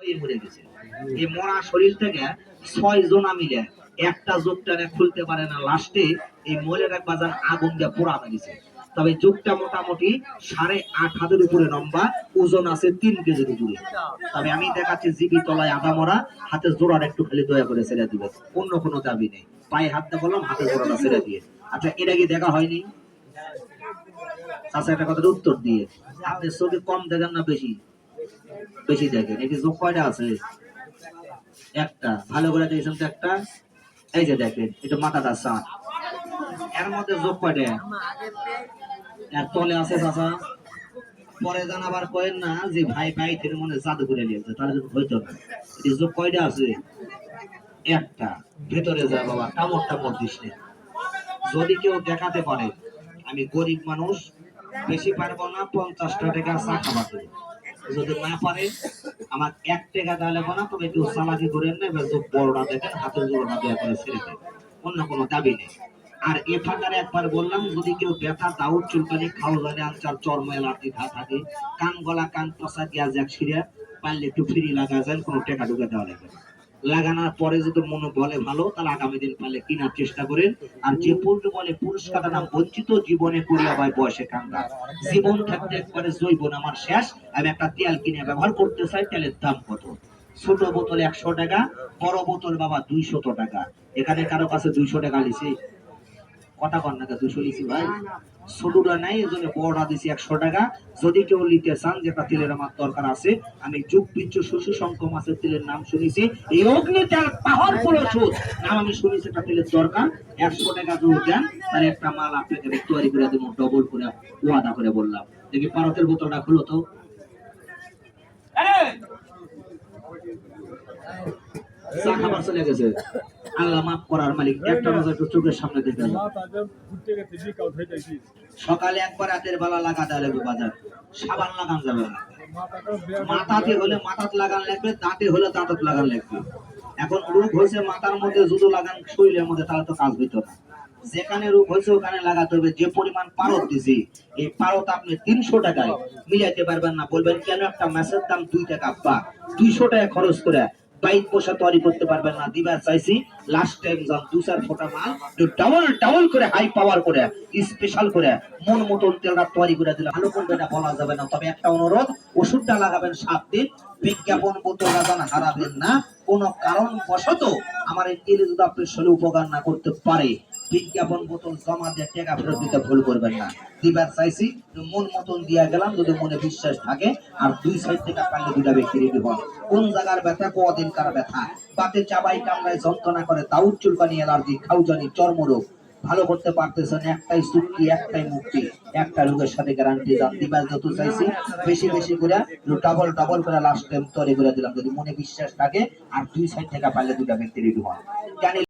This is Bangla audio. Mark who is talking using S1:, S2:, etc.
S1: দিয়ে মরে গেছে। এই মরা শরীর থেকে 6 জনা মিলে একটা যোগটা খুলতে পারে না, লাস্টে এই মহিলাটা বাজান আগুন দিয়ে পোড়া গেছে। তবে যোগটা মোটামুটি 8.5 হাতের উপরে লম্বা, ওজন আছে 3 কেজির উপরে। তবে আমি দেখাচ্ছি জিবি তলায় আধা মরা, হাতে জোড়ার একটু খালি দয়া করে ছেড়ে দিবে, অন্য কোনো দাবি নেই। পায়ে হাত দিয়ে বললাম হাতে জোড়াটা ছেড়ে দিয়ে। আচ্ছা, এটা কি দেখা হয়নি? আচ্ছা, একটা কথার উত্তর দিয়ে, আপনি চোখে কম দেখেন না বেশি? বেশি দেখেন। এটি যোগ কয়টা আছে? একটা। ভালো করে দেখছেন তো একটা? এই যে দেখেন, এটা মাথাটা চাঁদ, এর মধ্যে যোগ কয়টা? এর তলে আছে চাচা। পরে জানাবার কয়েন না যে ভাই ভাই থেকে মনে জাদু করে নিয়েছে, তাহলে কিন্তু হইতো না। এটি যোগ কয়টা আছে? একটা। ভেতরে যায় বাবা, টামর টামর দিস না। যদি কেউ দেখাতে পারে, আমি গরিব মানুষ, বেশি পারবো না, 50টা টাকা চা খাবার দেবো। যদি না পারে আমার 1 টাকা তাহলে না, তবে কেউ চালাকি করেন না, এবার বড়টা দেখেন, হাতের জোড়া দেওয়া করে ছেড়ে দেন, অন্য কোনো দাবি নেই। আর এ ফাঁকারে একবার বললাম, যদি কেউ ব্যথা, দাউদ, চুলকানি, খাওয়াজানি, আনচার, চর্ম, এলার্জি থাকে, কান গলা কান পচা গ্যাস এক সিরিয়া, পারলে একটু ফ্রি লাগা যায়, কোনো টাকা ঢুকে দেওয়া লাগবে। লাগানোর পরে যদি মনে বলে ভালো, তাহলে আগামী দিন পারলে কেনার চেষ্টা করেন। আর যে পূর্বে বলে পুরস্কারটা নাম বঞ্চিত জীবনে করিয়া ভাই বয়সে কাঙ্গা, জীবন থাকতে একবারে জৈবন আমার শেষ, আমি একটা তেল কিনে ব্যবহার করতে চাই, তেলের দাম কত? ছোট বোতল 100 টাকা, বড় বোতল বাবা 200 টাকা। এখানে কারো কাছে 200 টাকা লিছি? কথা কন না, 200 লিছি ভাই? ছোটটা নাই, এজন্য বড়টা দিছি 100 টাকা। যদি কেউ নিতে চান, যেটা তেলের আমার দরকার আছে, আমি যুগ পিচ্ছ শশী শঙ্খ মাছের তেলের নাম শুনেছি, এই অগ্নি তেল পাওয়ারফুল ওষুধ নাম আমি শুনেছি, একটা তেলের দরকার। 100 টাকা যদি দেন, তাহলে একটা মাল আপনাকে তৈরি করে দেবো, ডবল করে ওয়াদা করে বললাম। দেখি পারতের বোতলটা খুলো তো। চা খাবার চলে গেছে, আল্লাহ মাফ করার মালিক। একটা নজর একটু চোখের সামনে দেখে সকালে একবার রাতের বেলা লাগাতে লাগবে বাজার, সাবান লাগান যাবে না। মাথাতে হলে মাথাত লাগান লাগবে, দাঁতে হলে দাঁতত লাগান লাগবে। এখন রোগ হয়েছে মাথার মধ্যে, যদি লাগান শরীরের মধ্যে, তাহলে তো কাজ হইতো না। যেখানে রোগ হয়েছে ওখানে লাগাতে হবে। যে পরিমাণ পারদ দিছি, এই পারদ আপনি 300 টাকায় মিলাইতে পারবেন না। বলবেন কেন? একটা ম্যাচের দাম 2 টাকা, বা 200 টাকা খরচ করে বাইক পোষা তৈরি করতে পারবেন না। দিবার চাইছি লাস্ট টাইম যান 2-4 ফোঁটা মাল ডাবল ডাবল করে হাই পাওয়ার করে স্পেশাল করে মন মতন তেলটা তৈরি করে দিলে ভালো করবে, না বলা যাবে না। তবে একটা অনুরোধ, ওষুধটা লাগাবেন 7 দিন, বিজ্ঞাপন বোতলটা যেন হারাবেন না। কোন কারণ বশত আমার এই তেলে যদি আপনার শরীরে উপকার না করতে পারে, বিজ্ঞাপন বোতল জমা দিয়ে টাকা ফেরত দিতে ভুল করবেন না। দিবার চাইছি মন মতন দিয়া গেলাম, যদি মনে বিশ্বাস থাকে। আর 2 সাইড থেকে পারলে 2টা ব্যক্তি রেডি হন। কোন জায়গার ব্যথা, কদিন কার ব্যথা, বাতে চাবাই কামড়ায় যন্ত্রণা করে, দাউদ, চুলকানি, এলার্জি, খাওজানি, চর্মরোগ, ভালো করতে পারতেছেন, একটাই চুক্তি, একটাই মুক্তি, একটা রোগের সাথে গ্যারান্টি দাম। দিবার যত চাইছি বেশি বেশি করে ডাবল ডাবল করে লাস্ট টাইম তৈরি করে দিলাম, যদি মনে বিশ্বাস থাকে। আর 2 সাইড থেকে পারলে 2টা ব্যক্তি রেডি হন।